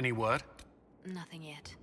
Any word? Nothing yet.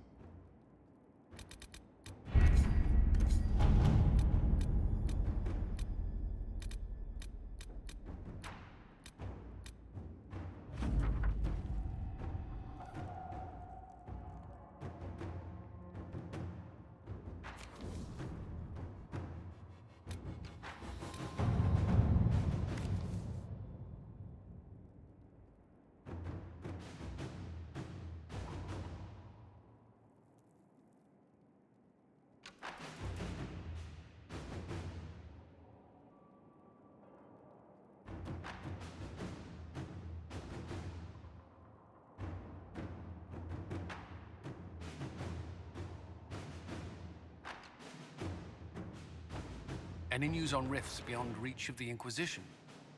Any news on rifts beyond reach of the Inquisition?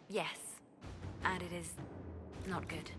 Yes. And it is not good.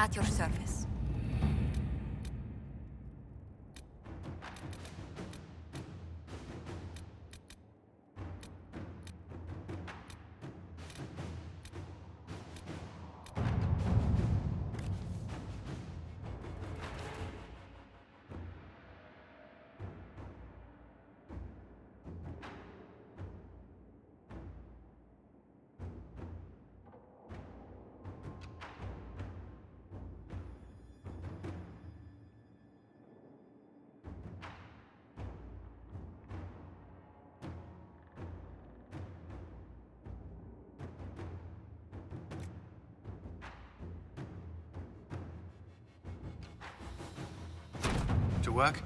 At your service. To work?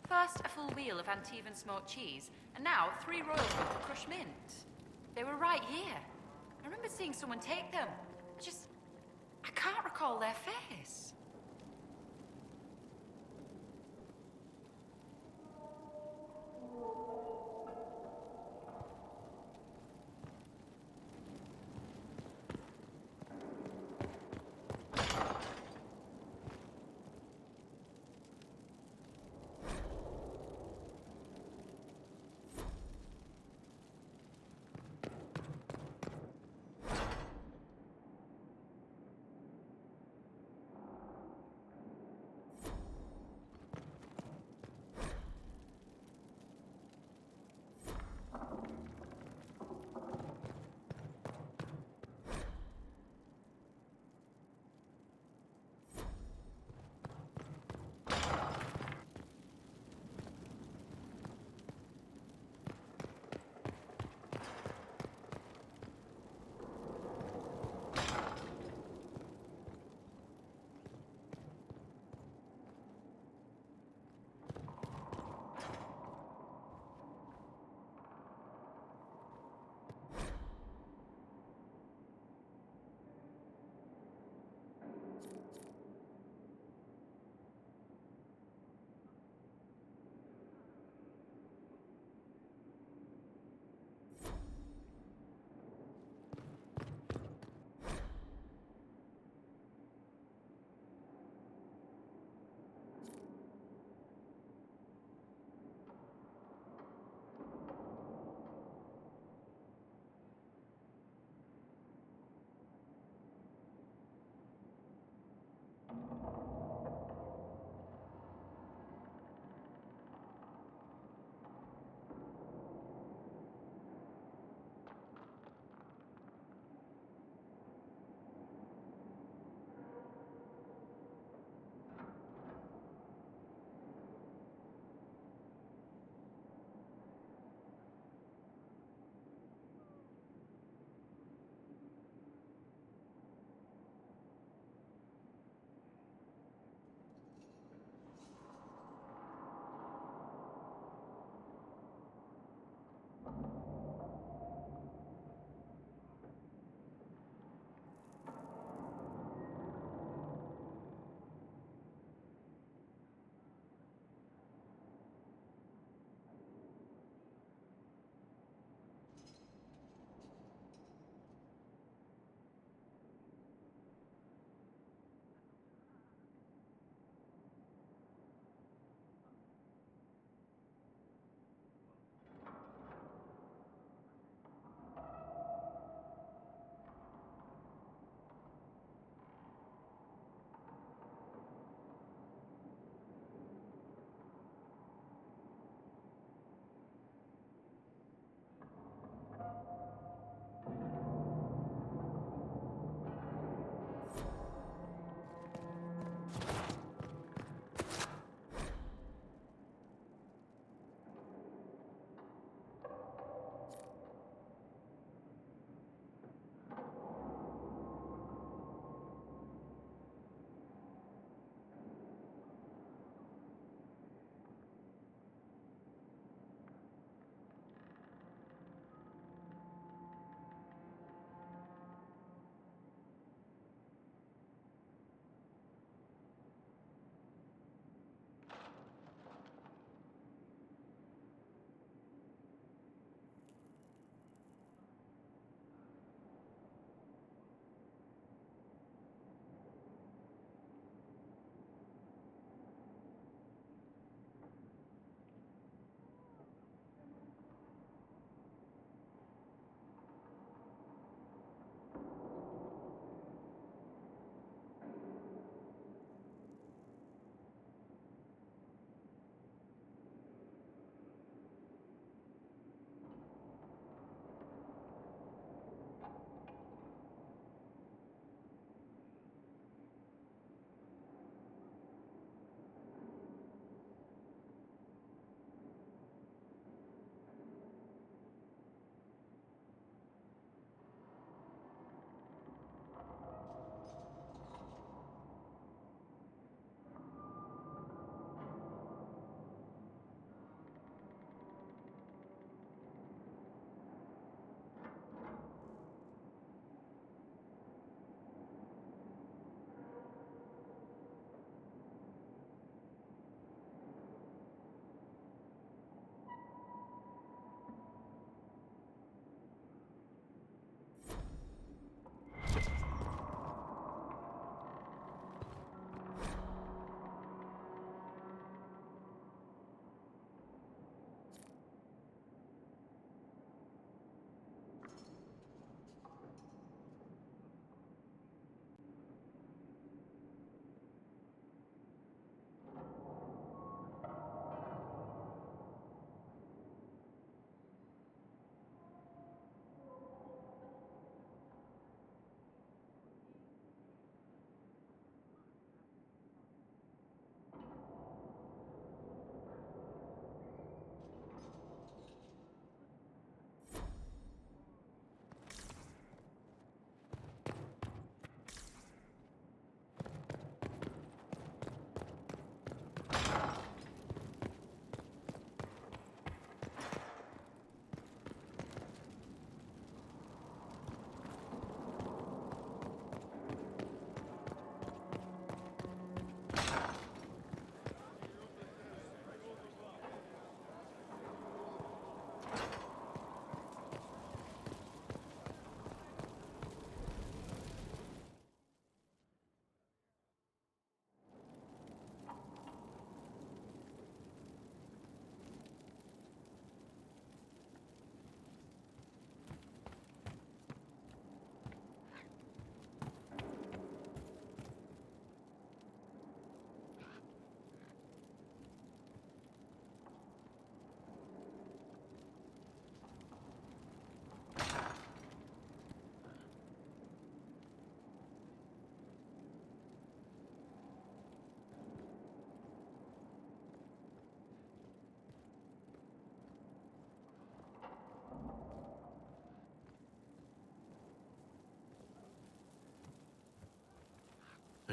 First, a full wheel of Antivan smoked cheese, and now 3 royals worth of crushed mint. They were right here. I remember seeing someone take them. I can't recall their face.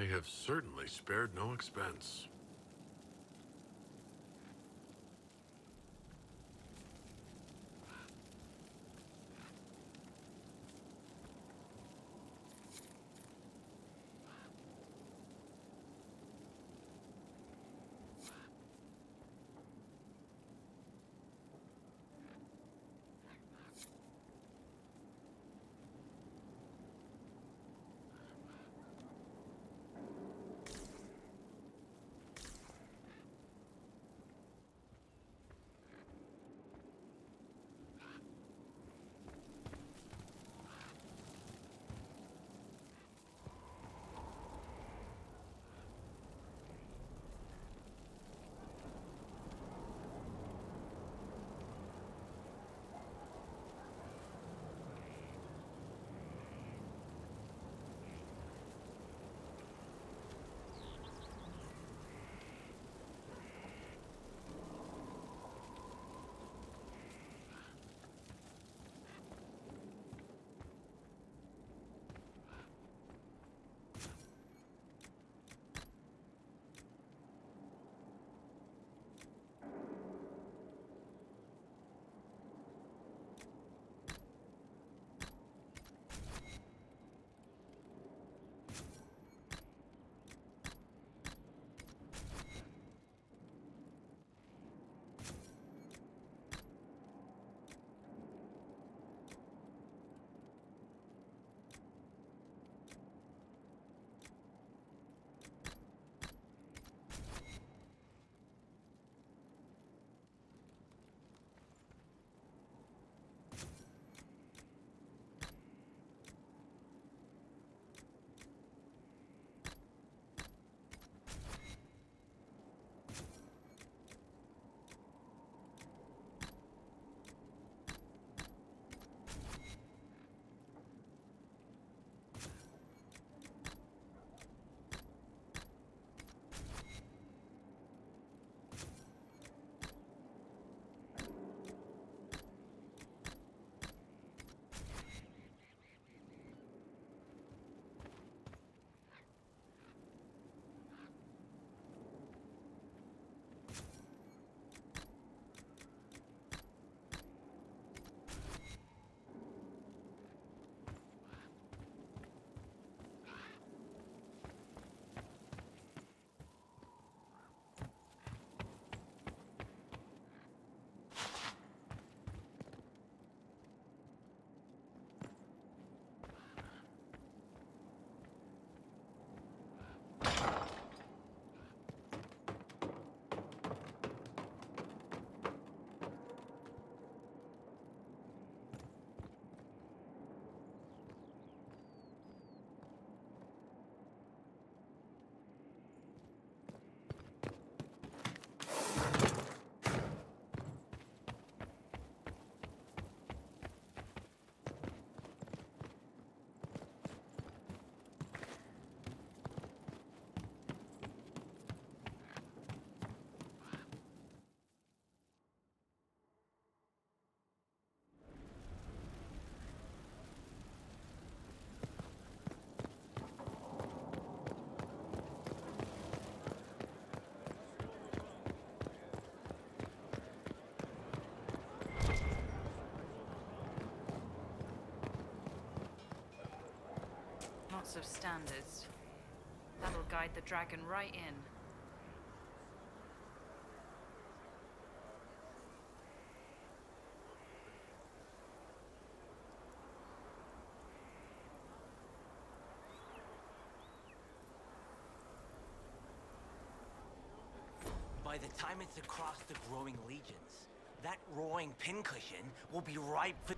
They have certainly spared no expense. of standards. That'll guide the dragon right in. By the time it's across the growing legions, that roaring pincushion will be ripe for...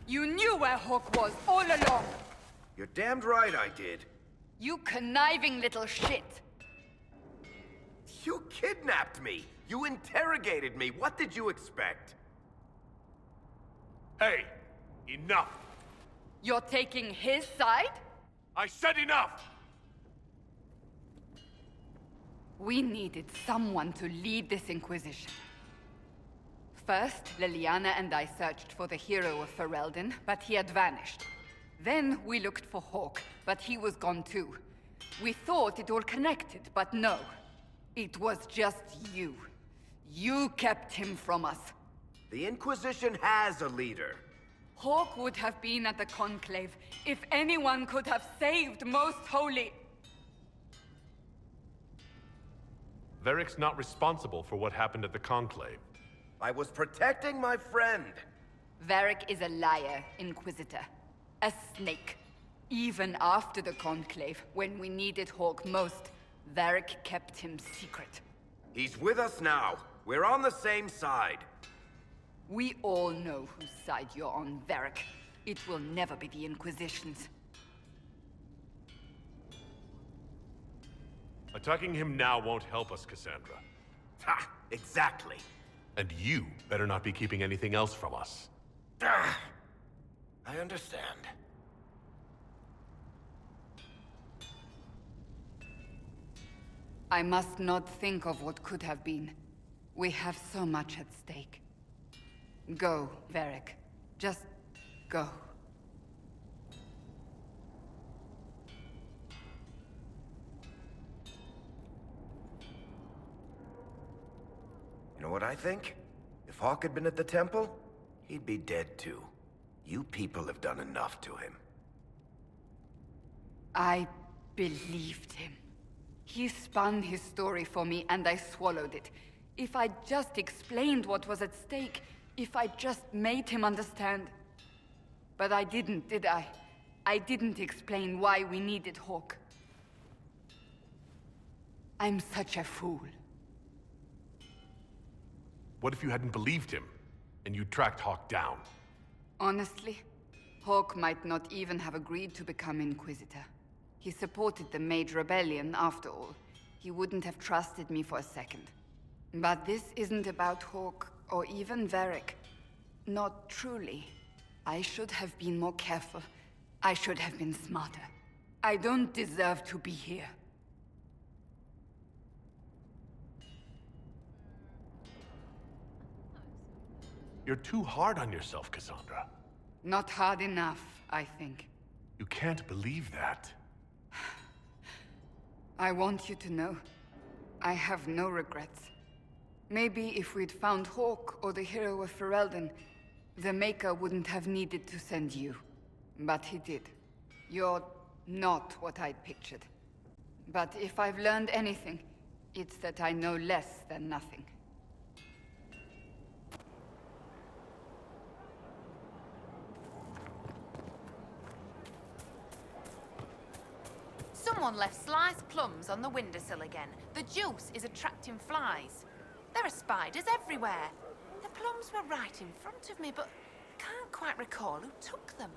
You knew where Hawk was all along! You're damned right I did. You conniving little shit! You kidnapped me! You interrogated me! What did you expect? Hey, enough! You're taking his side? I said enough! We needed someone to lead this Inquisition. First, Liliana and I searched for the hero of Ferelden, but he had vanished. Then we looked for Hawk, but he was gone too. We thought it all connected, but no. It was just you. You kept him from us. The Inquisition has a leader. Hawk would have been at the Conclave if anyone could have saved Most Holy. Varric's not responsible for what happened at the Conclave. I was protecting my friend. Varric is a liar, Inquisitor. A snake. Even after the Conclave, when we needed Hawk most, Varric kept him secret. He's with us now. We're on the same side. We all know whose side you're on, Varric. It will never be the Inquisition's. Attacking him now won't help us, Cassandra. Ha! Exactly. And you better not be keeping anything else from us. Ah, I understand. I must not think of what could have been. We have so much at stake. Go, Varric. Just go. You know what I think? If Hawk had been at the temple, he'd be dead too. You people have done enough to him. I believed him. He spun his story for me and I swallowed it. If I just explained what was at stake, if I just made him understand. But I didn't, did I? I didn't explain why we needed Hawk. I'm such a fool. What if you hadn't believed him, and you tracked Hawk down? Honestly, Hawk might not even have agreed to become Inquisitor. He supported the Mage Rebellion, after all. He wouldn't have trusted me for a second. But this isn't about Hawk, or even Varric. Not truly. I should have been more careful. I should have been smarter. I don't deserve to be here. You're too hard on yourself, Cassandra. Not hard enough, I think. You can't believe that. I want you to know, I have no regrets. Maybe if we'd found Hawk or the hero of Ferelden, the Maker wouldn't have needed to send you. But he did. You're not what I'd pictured. But if I've learned anything, it's that I know less than nothing. Someone left sliced plums on the windowsill again. The juice is attracting flies. There are spiders everywhere. The plums were right in front of me, but I can't quite recall who took them.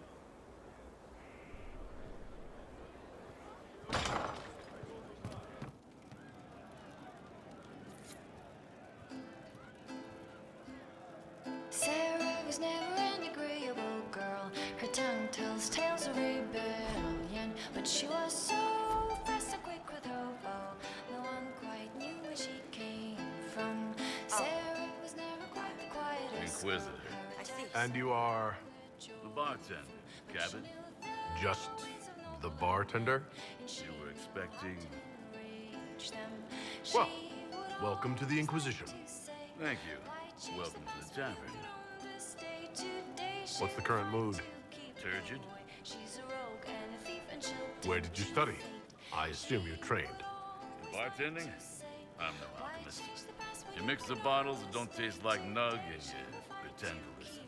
Sarah was never an agreeable girl. Her tongue tells tales of rebellion, but she was so fast and quick with her bow. No one quite knew where she came from. Sarah was never quite the quietest. Inquisitor. And you are The bartender, Cabot. just the bartender? You were expecting... Well, welcome to the Inquisition. Thank you. Welcome to the tavern. What's the current mood? Turgid? Where did you study? I assume you're trained. In bartending? I'm no alchemist. You mix the bottles that don't taste like nug and you pretend to listen.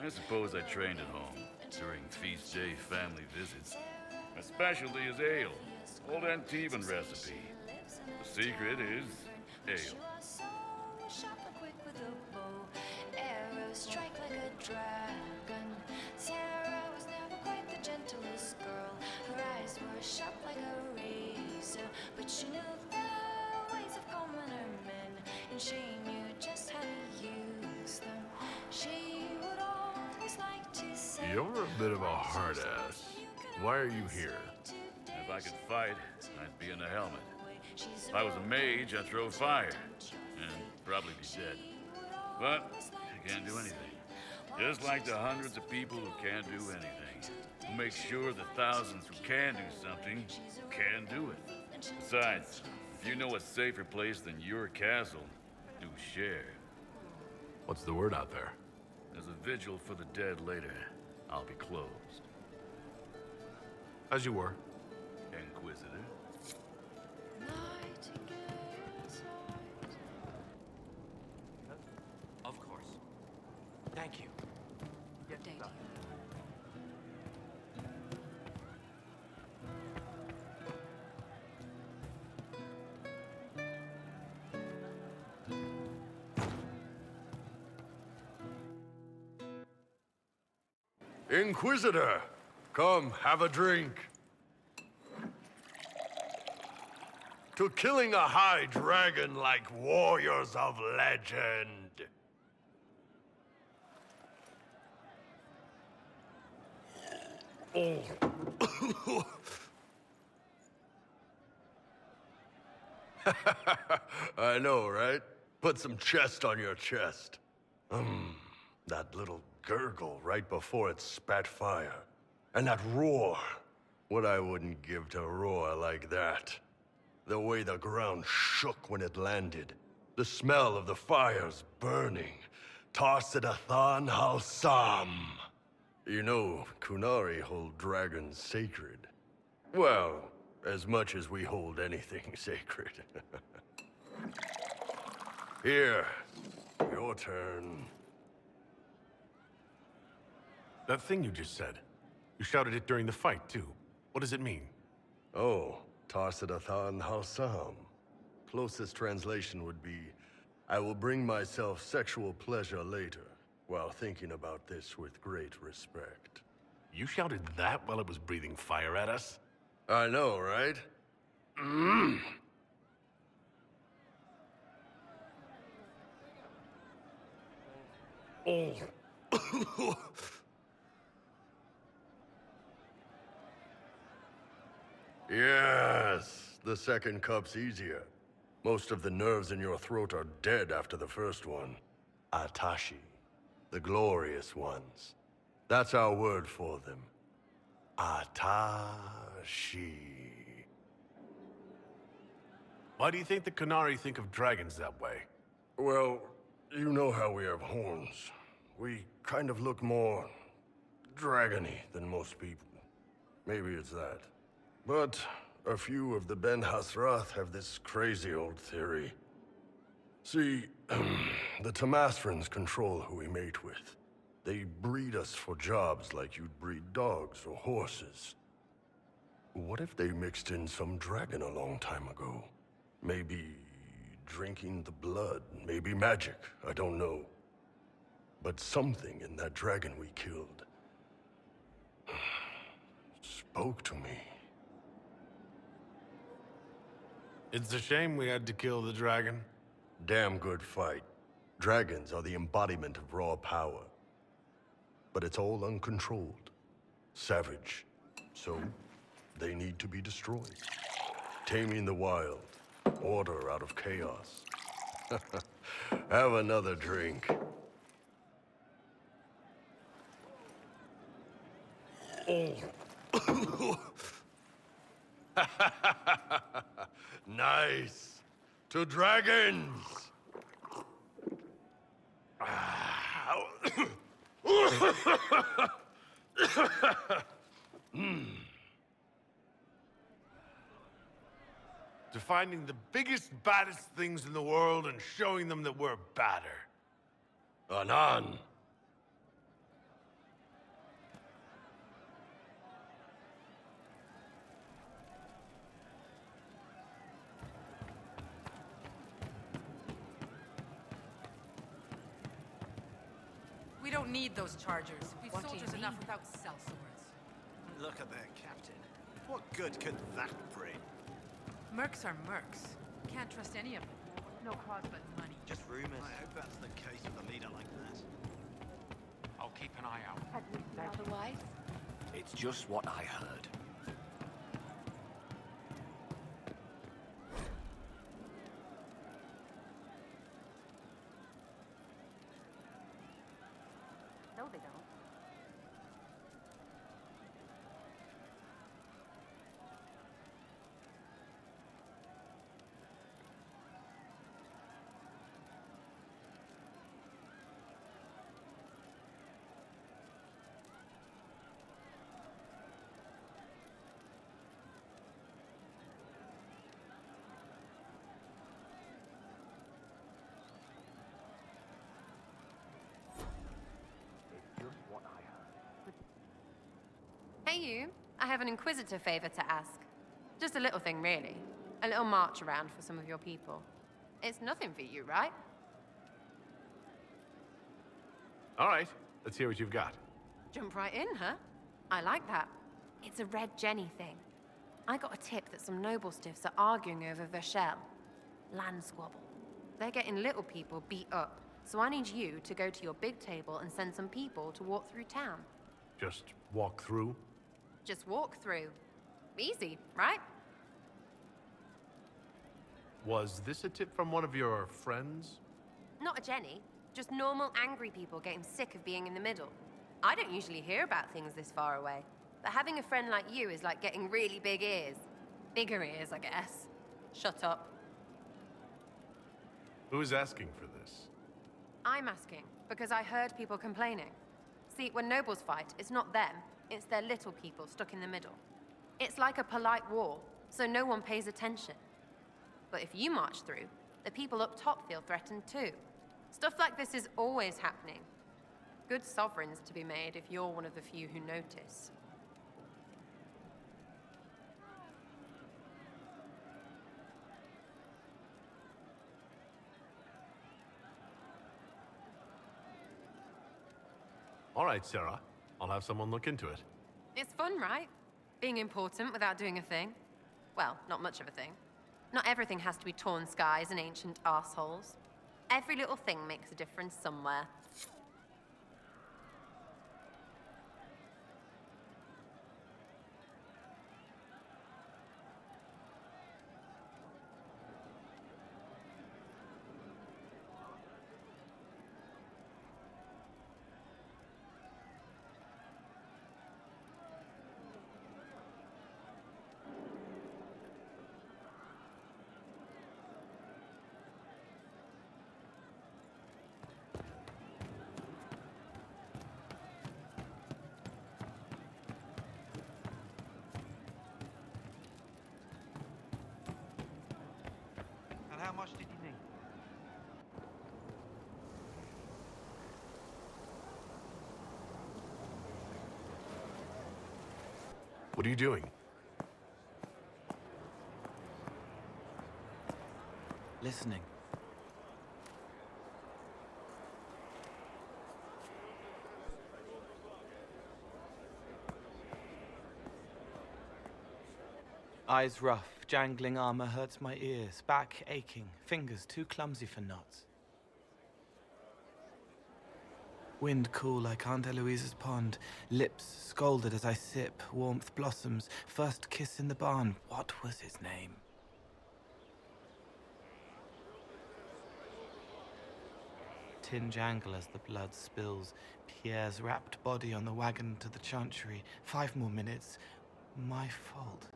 I suppose I trained at home during feast day family visits. My specialty is ale. Old Antivan recipe. The secret is ale. Strike like a dragon. Sarah was never quite the gentlest girl. Her eyes were sharp like a razor, but she knew the ways of commoner men, and she knew just how to use them. She would always like to say, You're a bit of a hard ass. Why are you here? If I could fight, I'd be in the helmet. If I was a mage, I'd throw fire. And probably be dead. But I can't do anything. Just like the hundreds of people who can't do anything. Who make sure the thousands who can do something can do it. Besides, if you know a safer place than your castle, do share. What's the word out there? There's a vigil for the dead later. I'll be closed. As you were. Inquisitor. Of course. Thank you. Inquisitor! Come, have a drink. To killing a high dragon like warriors of legend. Oh. I know, right? Put some chest on your chest. That little gurgle right before it spat fire. And that roar. What I wouldn't give to roar like that. The way the ground shook when it landed. The smell of the fires burning. Tarsidathan Halsam. You know, Kunari hold dragons sacred. Well, as much as we hold anything sacred. Here, your turn. That thing you just said. You shouted it during the fight, too. What does it mean? Oh, Tarsidathan Halsam. Closest translation would be, I will bring myself sexual pleasure later, while thinking about this with great respect. You shouted that while it was breathing fire at us? I know, right? Oh. Yes, the second cup's easier. Most of the nerves in your throat are dead after the first one. Atashi, the glorious ones. That's our word for them. Atashi. Why do you think the Kunari think of dragons that way? Well, you know how we have horns. We kind of look more dragony than most people. Maybe it's that. But a few of the Ben Hasrath have this crazy old theory. See, the Tamasrans control who we mate with. They breed us for jobs like you'd breed dogs or horses. What if they mixed in some dragon a long time ago? Maybe drinking the blood, maybe magic, I don't know. But something in that dragon we killed spoke to me. It's a shame we had to kill the dragon. Damn good fight. Dragons are the embodiment of raw power. But it's all uncontrolled. Savage. So, they need to be destroyed. Taming the wild. Order out of chaos. Have another drink. Nice. To dragons! To finding the biggest, baddest things in the world and showing them that we're badder. Anan. We don't need those chargers. We've What do you soldiers enough mean? without sellswords. Look at their captain. What good could that bring? Mercs are mercs. Can't trust any of them. No cause but money. Just rumors. I hope that's the case with a leader like that. I'll keep an eye out. Otherwise? It's just what I heard. No, they don't. Hey you, I have an Inquisitor favor to ask. Just a little thing, really. A little march around for some of your people. It's nothing for you, right? All right, let's hear what you've got. Jump right in, huh? I like that. It's a Red Jenny thing. I got a tip that some noble stiffs are arguing over Vershel. Land squabble. They're getting little people beat up, so I need you to go to your big table and send some people to walk through town. Just walk through. Just walk through. Easy, right? Was this a tip from one of your friends? Not a Jenny. Just normal angry people getting sick of being in the middle. I don't usually hear about things this far away. But having a friend like you is like getting really big ears. Bigger ears, I guess. Shut up. Who is asking for this? I'm asking, because I heard people complaining. See, when nobles fight, it's not them, it's their little people stuck in the middle. It's like a polite war, so no one pays attention. But if you march through, the people up top feel threatened too. Stuff like this is always happening. Good sovereigns to be made if you're one of the few who notice. All right, Sarah. I'll have someone look into it. It's fun, right? Being important without doing a thing. Well, not much of a thing. Not everything has to be torn skies and ancient arseholes. Every little thing makes a difference somewhere. What are you doing? Listening. Eyes rough, jangling armor hurts my ears, back aching, fingers too clumsy for knots. Wind cool like Aunt Eloise's pond, lips scalded as I sip, warmth blossoms, first kiss in the barn. What was his name? Tin jangle as the blood spills, Pierre's wrapped body on the wagon to the chantry. 5 more minutes. My fault.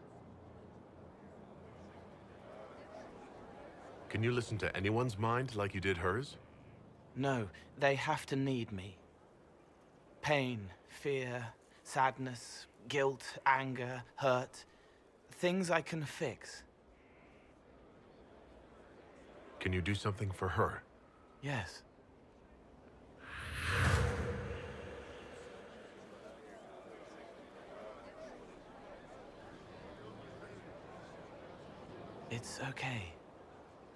Can you listen to anyone's mind like you did hers? No, they have to need me. Pain, fear, sadness, guilt, anger, hurt. Things I can fix. Can you do something for her? Yes. It's okay.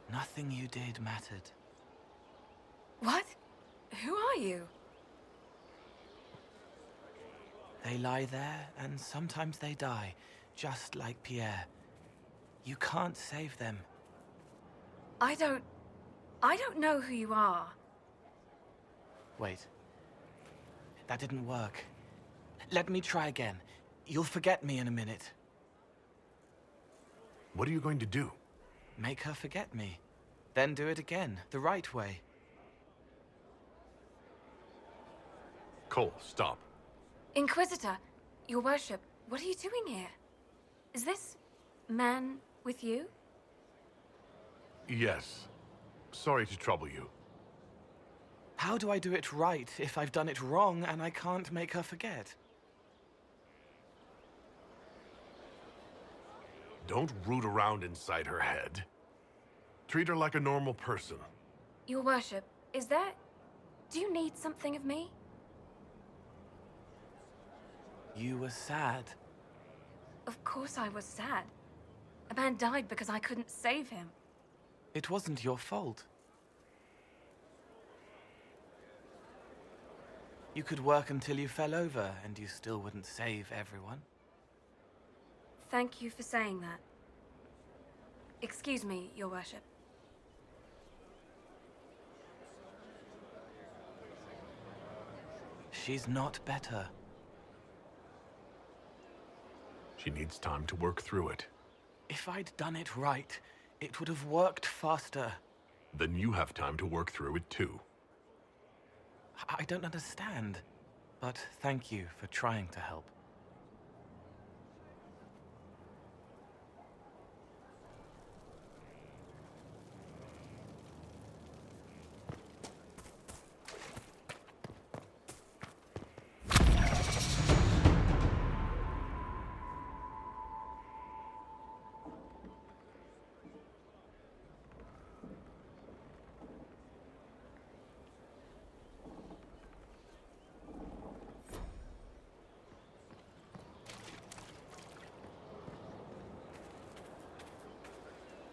Nothing you did mattered. What? Who are you? They lie there, and sometimes they die, just like Pierre. You can't save them. I don't know who you are. Wait. That didn't work. Let me try again. You'll forget me in a minute. What are you going to do? Make her forget me. Then do it again, the right way. Cole, stop. Inquisitor, your worship, what are you doing here? Is this man with you? Yes. Sorry to trouble you. How do I do it right if I've done it wrong and I can't make her forget? Don't root around inside her head. Treat her like a normal person. Your worship, is there... Do you need something of me? You were sad. Of course I was sad. A man died because I couldn't save him. It wasn't your fault. You could work until you fell over, and you still wouldn't save everyone. Thank you for saying that. Excuse me, your worship. She's not better. She needs time to work through it. If I'd done it right, it would have worked faster. Then you have time to work through it too. I don't understand, but thank you for trying to help.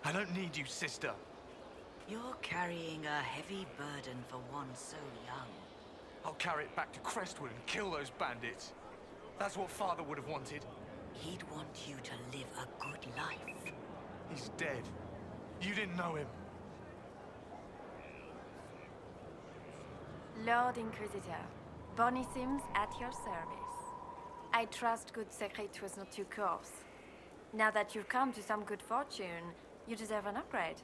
I don't need you, sister. You're carrying a heavy burden for one so young. I'll carry it back to Crestwood and kill those bandits. That's what Father would have wanted. He'd want you to live a good life. He's dead. You didn't know him. Lord Inquisitor, Bonnie Sims at your service. I trust good secret was not too coarse. Now that you've come to some good fortune, you deserve an upgrade.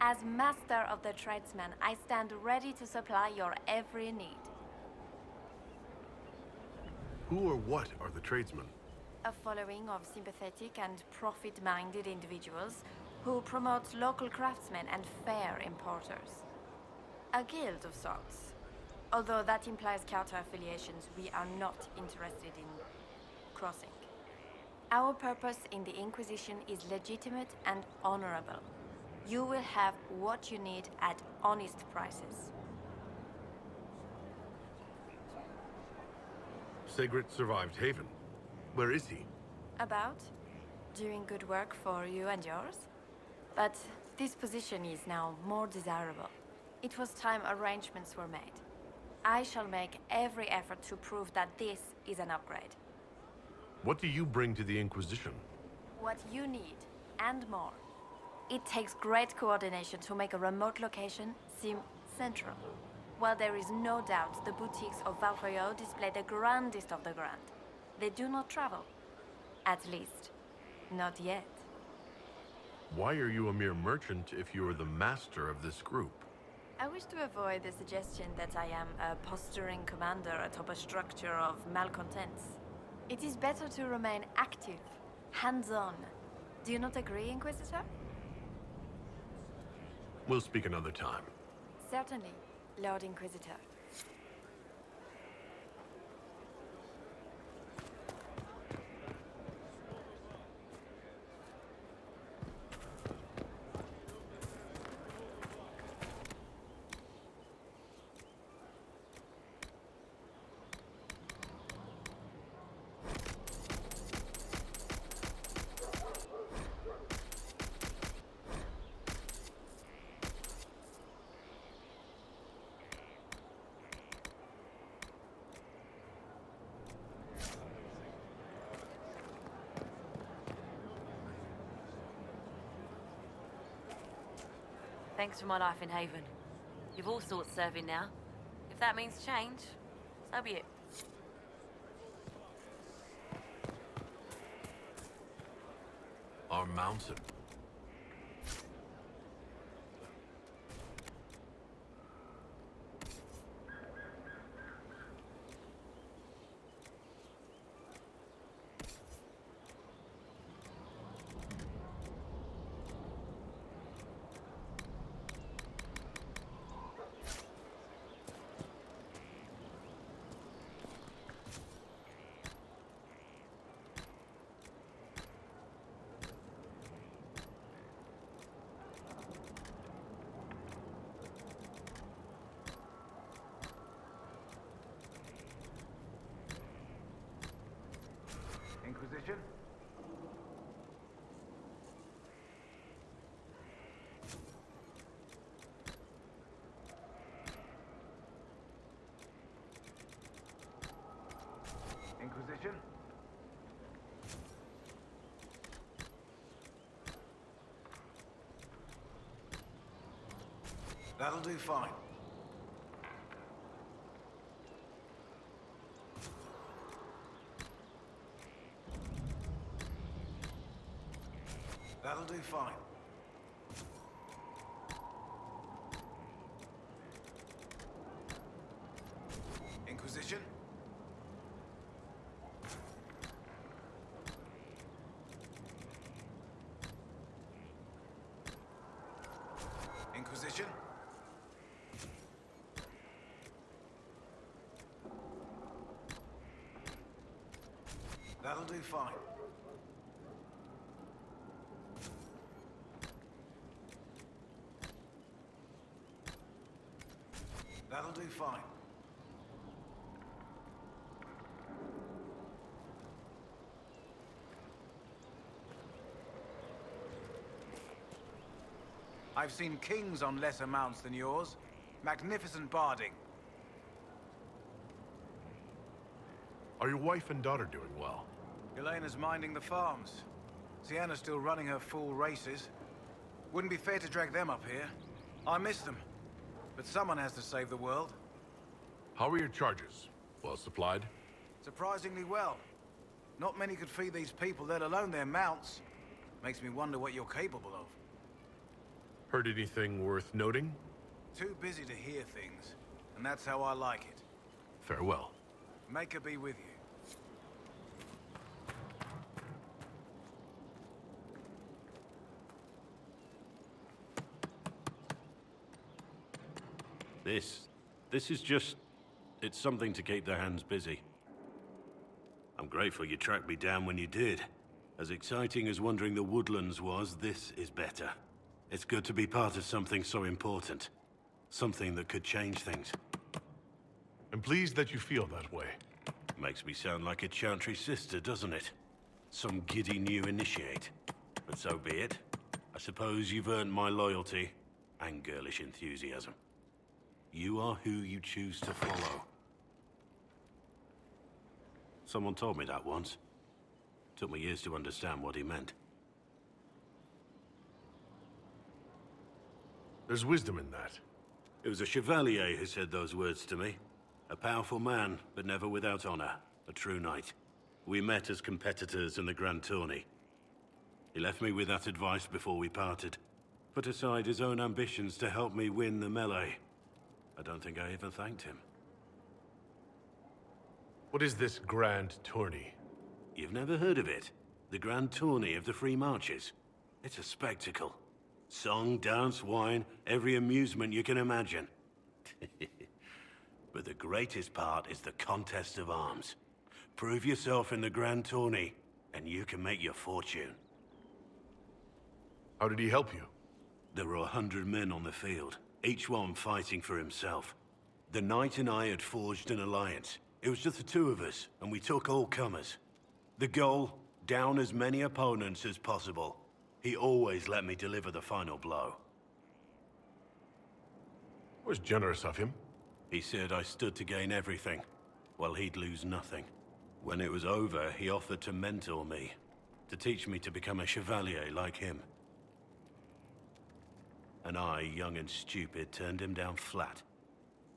As master of the tradesman, I stand ready to supply your every need. Who or what are the tradesmen? A following of sympathetic and profit-minded individuals who promote local craftsmen and fair importers. A guild of sorts. Although that implies counter-affiliations we are not interested in crossing. Our purpose in the Inquisition is legitimate and honorable. You will have what you need at honest prices. Sigrid survived Haven. Where is he? About doing good work for you and yours. But this position is now more desirable. It was time arrangements were made. I shall make every effort to prove that this is an upgrade. What do you bring to the Inquisition? What you need, and more. It takes great coordination to make a remote location seem central. While there is no doubt the boutiques of Valfreo display the grandest of the grand, they do not travel. At least, not yet. Why are you a mere merchant if you are the master of this group? I wish to avoid the suggestion that I am a posturing commander atop a structure of malcontents. It is better to remain active, hands-on. Do you not agree, Inquisitor? We'll speak another time. Certainly, Lord Inquisitor. Thanks for my life in Haven. You've all sorts serving now. If that means change, so be it. Our mountain. Inquisition? Inquisition? That'll do fine. That'll do fine. Inquisition? Inquisition? That'll do fine. That'll do fine. I've seen kings on lesser mounts than yours. Magnificent barding. Are your wife and daughter doing well? Elena's minding the farms. Sienna's still running her full races. Wouldn't be fair to drag them up here. I miss them. But someone has to save the world. How are your charges? Well supplied? Surprisingly well. Not many could feed these people, let alone their mounts. Makes me wonder what you're capable of. Heard anything worth noting? Too busy to hear things. And that's how I like it. Farewell. Make her be with you. This is just... it's something to keep their hands busy. I'm grateful you tracked me down when you did. As exciting as wandering the woodlands was, this is better. It's good to be part of something so important. Something that could change things. I'm pleased that you feel that way. Makes me sound like a Chantry sister, doesn't it? Some giddy new initiate. But so be it. I suppose you've earned my loyalty and girlish enthusiasm. You are who you choose to follow. Someone told me that once. Took me years to understand what he meant. There's wisdom in that. It was a chevalier who said those words to me. A powerful man, but never without honor. A true knight. We met as competitors in the Grand Tourney. He left me with that advice before we parted. Put aside his own ambitions to help me win the melee. I don't think I even thanked him. What is this Grand Tourney? You've never heard of it? The Grand Tourney of the Free Marches. It's a spectacle. Song, dance, wine, every amusement you can imagine. But the greatest part is the contest of arms. Prove yourself in the Grand Tourney, and you can make your fortune. How did he help you? There were 100 men on the field, each one fighting for himself. The knight and I had forged an alliance. It was just the two of us, and we took all comers. The goal, down as many opponents as possible. He always let me deliver the final blow. It was generous of him. He said I stood to gain everything, while he'd lose nothing. When it was over, he offered to mentor me, to teach me to become a chevalier like him. And I, young and stupid, turned him down flat.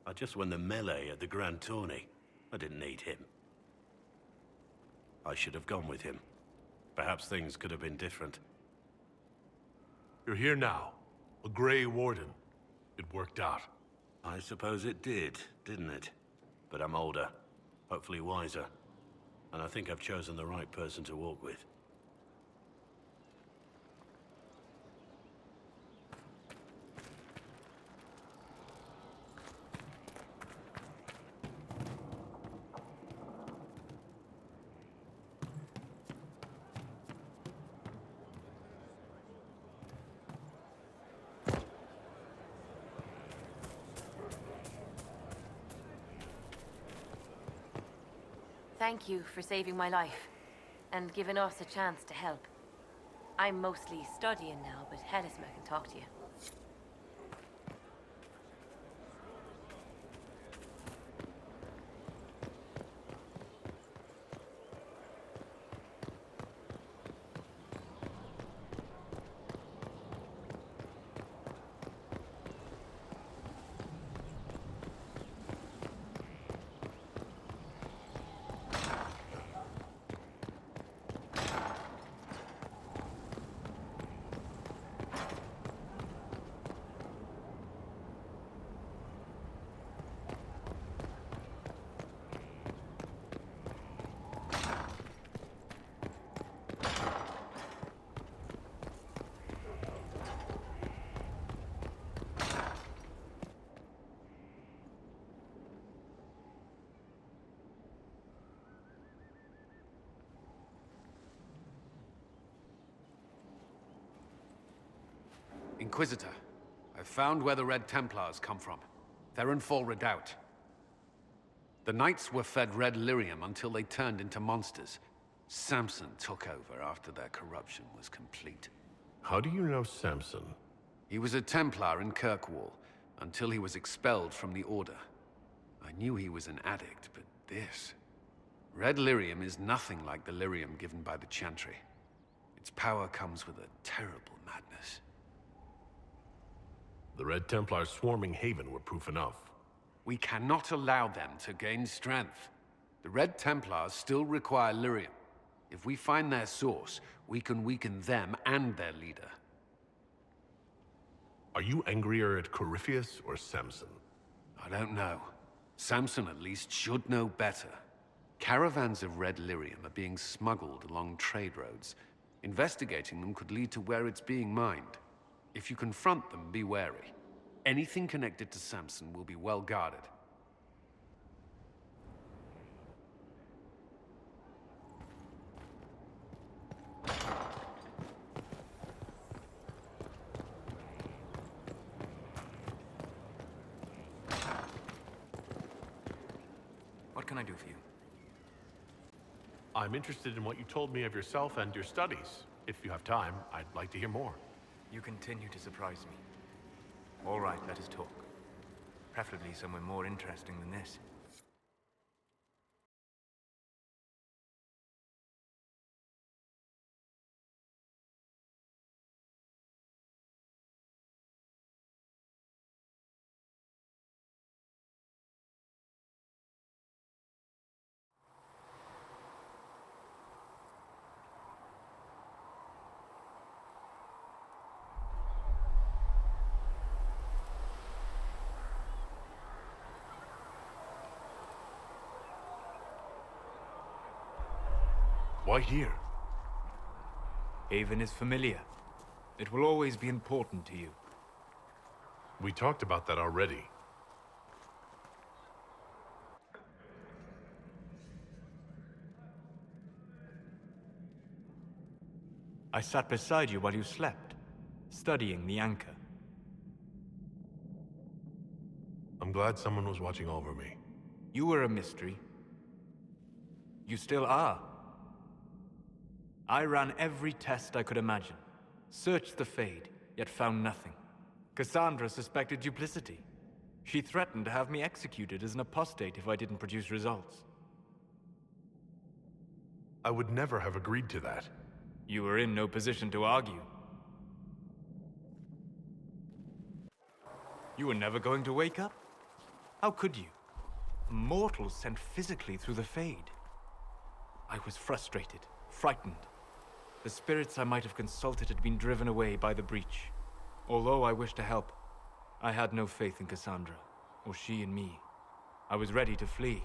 I just won the melee at the Grand Tourney. I didn't need him. I should have gone with him. Perhaps things could have been different. You're here now. A Grey Warden. It worked out. I suppose it did, didn't it? But I'm older. Hopefully wiser. And I think I've chosen the right person to walk with. Thank you for saving my life, and giving us a chance to help. I'm mostly studying now, but Helisma can talk to you. Inquisitor, I've found where the Red Templars come from. They're in full redoubt. The Knights were fed red lyrium until they turned into monsters. Samson took over after their corruption was complete. How do you know Samson? He was a Templar in Kirkwall, until he was expelled from the Order. I knew he was an addict, but this... Red lyrium is nothing like the lyrium given by the Chantry. Its power comes with a terrible madness. The Red Templars swarming Haven were proof enough. We cannot allow them to gain strength. The Red Templars still require lyrium. If we find their source, we can weaken them and their leader. Are you angrier at Corypheus or Samson? I don't know. Samson at least should know better. Caravans of red lyrium are being smuggled along trade roads. Investigating them could lead to where it's being mined. If you confront them, be wary. Anything connected to Samson will be well guarded. What can I do for you? I'm interested in what you told me of yourself and your studies. If you have time, I'd like to hear more. You continue to surprise me. All right, let us talk. Preferably somewhere more interesting than this. Why here? Haven is familiar. It will always be important to you. We talked about that already. I sat beside you while you slept, studying the anchor. I'm glad someone was watching over me. You were a mystery. You still are. I ran every test I could imagine. Searched the Fade, yet found nothing. Cassandra suspected duplicity. She threatened to have me executed as an apostate if I didn't produce results. I would never have agreed to that. You were in no position to argue. You were never going to wake up? How could you? A mortal sent physically through the Fade. I was frustrated, frightened. The spirits I might have consulted had been driven away by the breach. Although I wished to help, I had no faith in Cassandra, or she in me. I was ready to flee.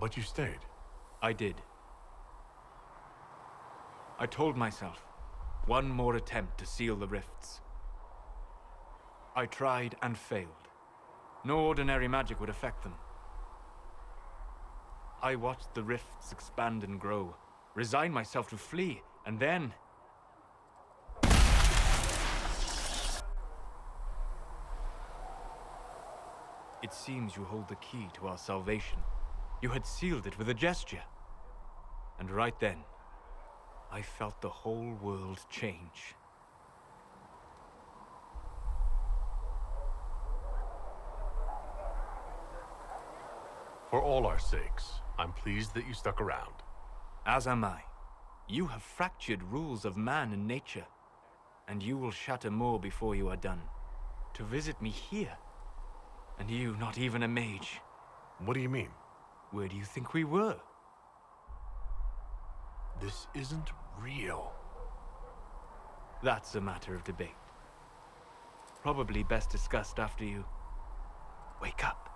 But you stayed. I did. I told myself, one more attempt to seal the rifts. I tried and failed. No ordinary magic would affect them. I watched the rifts expand and grow, resigned myself to flee, and then... It seems you hold the key to our salvation. You had sealed it with a gesture. And right then, I felt the whole world change. For all our sakes, I'm pleased that you stuck around. As am I. You have fractured rules of man and nature, and you will shatter more before you are done. To visit me here, and you not even a mage. What do you mean? Where do you think we were? This isn't real. That's a matter of debate. Probably best discussed after you wake up.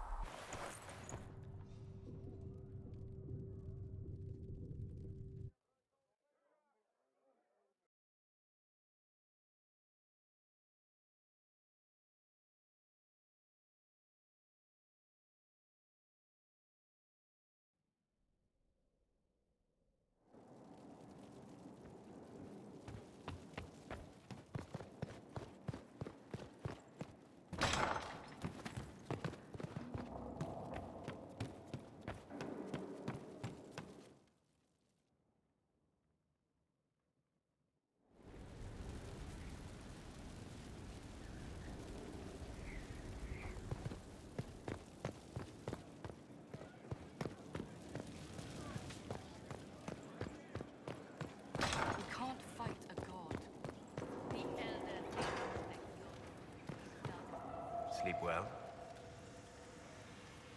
Sleep well?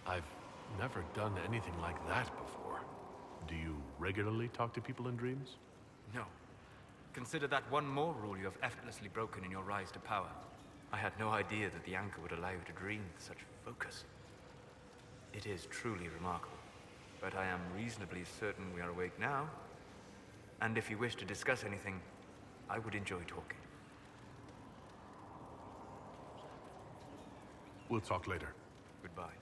I've never done anything like that before. Do you regularly talk to people in dreams? No. Consider that one more rule you have effortlessly broken in your rise to power. I had no idea that the anchor would allow you to dream with such focus. It is truly remarkable. But I am reasonably certain we are awake now. And if you wish to discuss anything, I would enjoy talking. We'll talk later. Goodbye.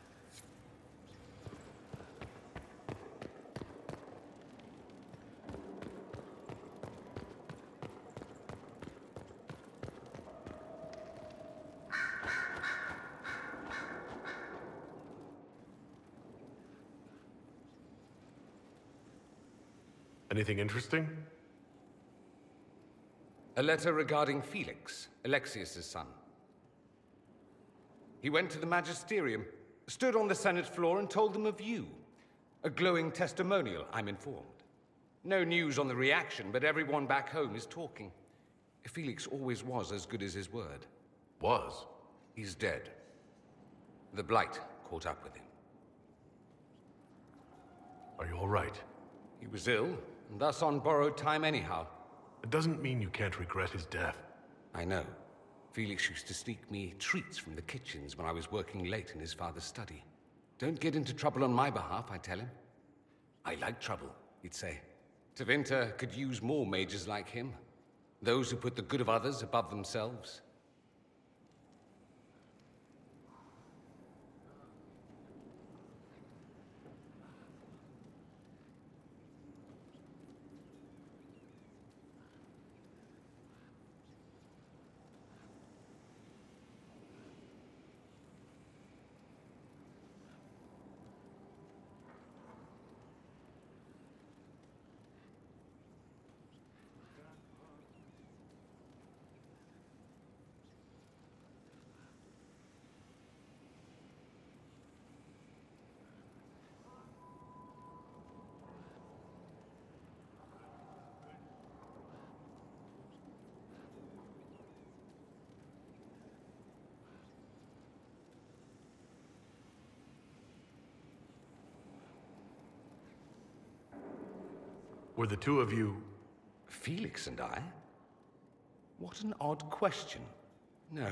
Anything interesting? A letter regarding Felix, Alexius's son. He went to the Magisterium, stood on the Senate floor and told them of you. A glowing testimonial, I'm informed. No news on the reaction, but everyone back home is talking. Felix always was as good as his word. Was? He's dead. The Blight caught up with him. Are you all right? He was ill, and thus on borrowed time anyhow. It doesn't mean you can't regret his death. I know. Felix used to sneak me treats from the kitchens when I was working late in his father's study. Don't get into trouble on my behalf, I tell him. I like trouble, he'd say. Tevinter could use more mages like him. Those who put the good of others above themselves. Were the two of you... Felix and I? What an odd question. No,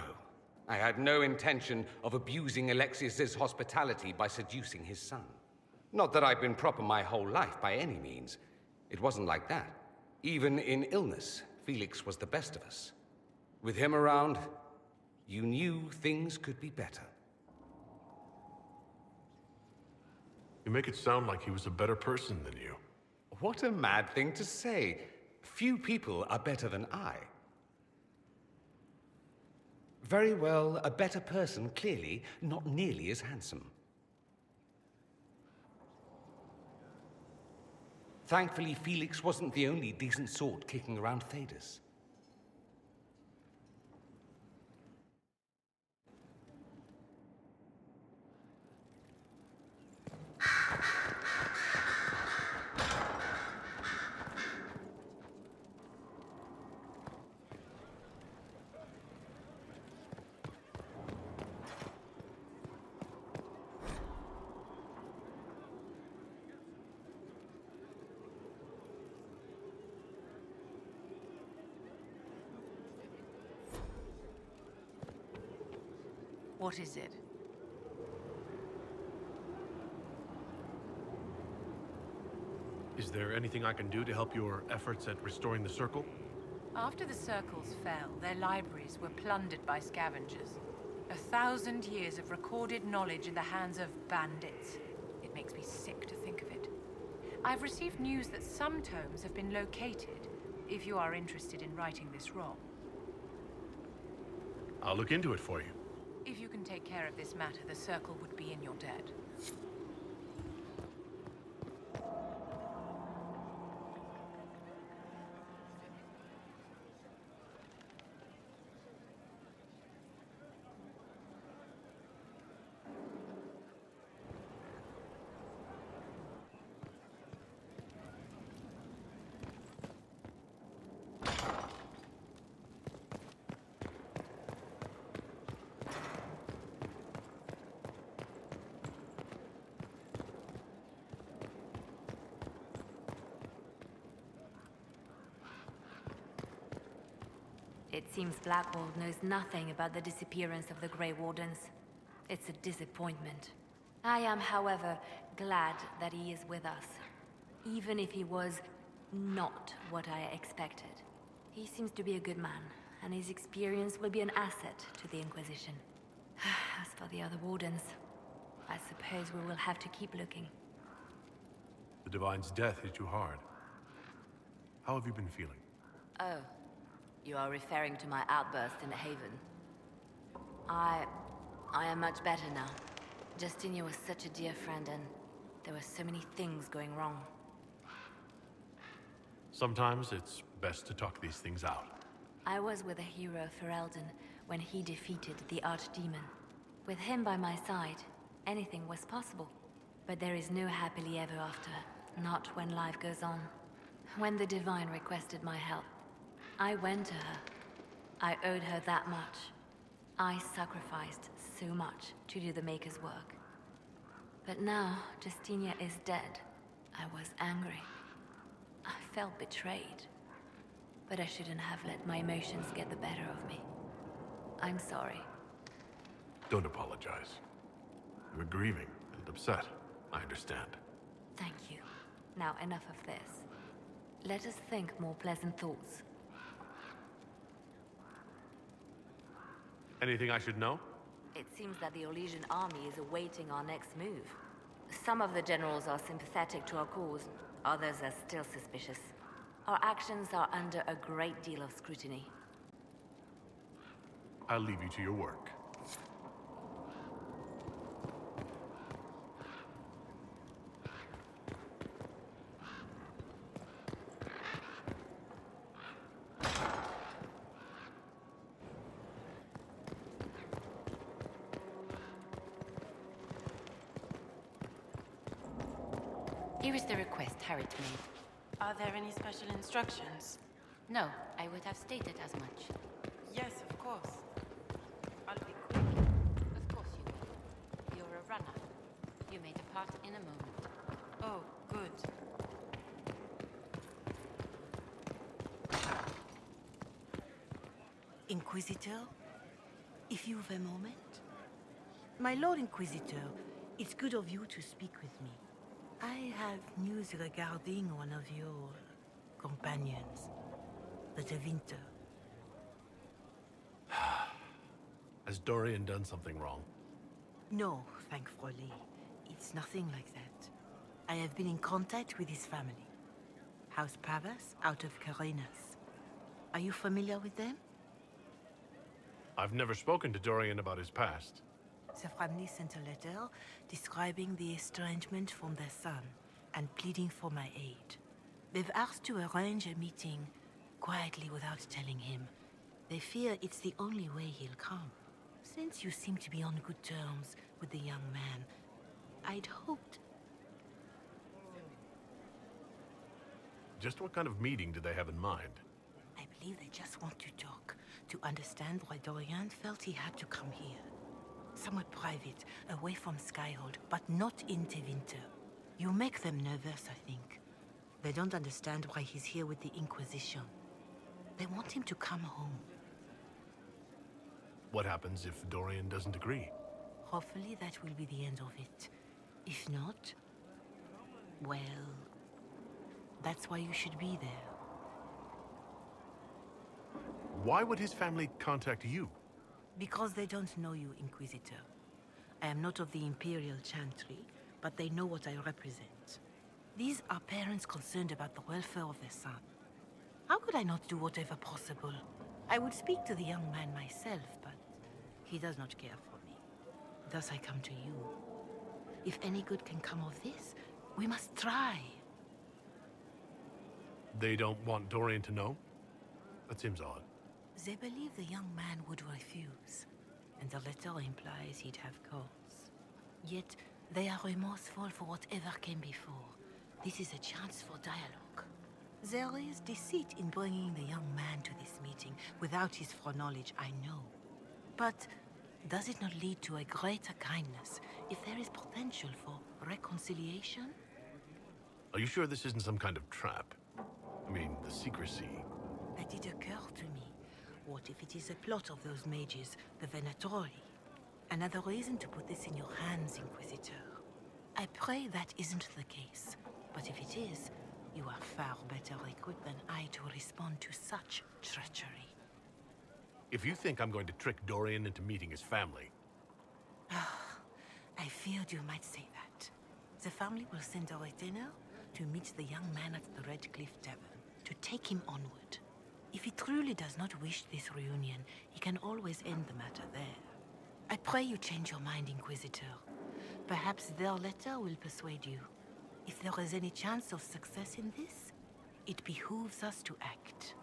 I had no intention of abusing Alexius's hospitality by seducing his son. Not that I've been proper my whole life, by any means. It wasn't like that. Even in illness, Felix was the best of us. With him around, you knew things could be better. You make it sound like he was a better person than you. What a mad thing to say. Few people are better than I. Very well, a better person, clearly, not nearly as handsome. Thankfully, Felix wasn't the only decent sort kicking around Thedas. What is it? Is there anything I can do to help your efforts at restoring the Circle? After the Circles fell, their libraries were plundered by scavengers. 1,000 years of recorded knowledge in the hands of bandits. It makes me sick to think of it. I've received news that some tomes have been located, if you are interested in righting this wrong. I'll look into it for you. If you can take care of this matter, the Circle would be in your debt. It seems Blackwall knows nothing about the disappearance of the Grey Wardens. It's a disappointment. I am, however, glad that he is with us. Even if he was not what I expected. He seems to be a good man, and his experience will be an asset to the Inquisition. As for the other Wardens, I suppose we will have to keep looking. The Divine's death hit you hard. How have you been feeling? Oh. You are referring to my outburst in the Haven. I am much better now. Justinia was such a dear friend, and there were so many things going wrong. Sometimes it's best to talk these things out. I was with a hero Ferelden when he defeated the Archdemon. With him by my side, anything was possible. But there is no happily ever after, not when life goes on. When the Divine requested my help, I went to her. I owed her that much. I sacrificed so much to do the Maker's work. But now, Justinia is dead. I was angry. I felt betrayed. But I shouldn't have let my emotions get the better of me. I'm sorry. Don't apologize. You were grieving and upset. I understand. Thank you. Now enough of this. Let us think more pleasant thoughts. Anything I should know? It seems that the Orlesian army is awaiting our next move. Some of the generals are sympathetic to our cause, others are still suspicious. Our actions are under a great deal of scrutiny. I'll leave you to your work. Here is the request Harriet made. Are there any special instructions? No, I would have stated as much. Yes, of course. I'll be quick. Of course you will. You're a runner. You may depart in a moment. Oh, good. Inquisitor, if you've a moment. My Lord Inquisitor, it's good of you to speak with me. I have news regarding one of your companions, the Tevinter. Has Dorian done something wrong? No, thankfully. It's nothing like that. I have been in contact with his family. House Pavas, out of Carenas. Are you familiar with them? I've never spoken to Dorian about his past. The family sent a letter describing the estrangement from their son and pleading for my aid. They've asked to arrange a meeting quietly without telling him. They fear it's the only way he'll come. Since you seem to be on good terms with the young man, I'd hoped... Just what kind of meeting do they have in mind? I believe they just want to talk, to understand why Dorian felt he had to come here. Somewhere private, away from Skyhold, but not in Tevinter. You make them nervous, I think. They don't understand why he's here with the Inquisition. They want him to come home. What happens if Dorian doesn't agree? Hopefully that will be the end of it. If not, well, that's why you should be there. Why would his family contact you? Because they don't know you, Inquisitor. I am not of the Imperial Chantry, but they know what I represent. These are parents concerned about the welfare of their son. How could I not do whatever possible? I would speak to the young man myself, but he does not care for me. Thus I come to you. If any good can come of this, we must try. They don't want Dorian to know? That seems odd. They believe the young man would refuse, and the letter implies he'd have cause. Yet, they are remorseful for whatever came before. This is a chance for dialogue. There is deceit in bringing the young man to this meeting without his foreknowledge, I know. But does it not lead to a greater kindness if there is potential for reconciliation? Are you sure this isn't some kind of trap? I mean, the secrecy. That did occur to me. What if it is a plot of those mages, the Venatori? Another reason to put this in your hands, Inquisitor. I pray that isn't the case, but if it is, you are far better equipped than I to respond to such treachery. If you think I'm going to trick Dorian into meeting his family... I feared you might say that. The family will send a retainer to meet the young man at the Red Cliff Tavern, to take him onward. If he truly does not wish this reunion, he can always end the matter there. I pray you change your mind, Inquisitor. Perhaps their letter will persuade you. If there is any chance of success in this, it behooves us to act.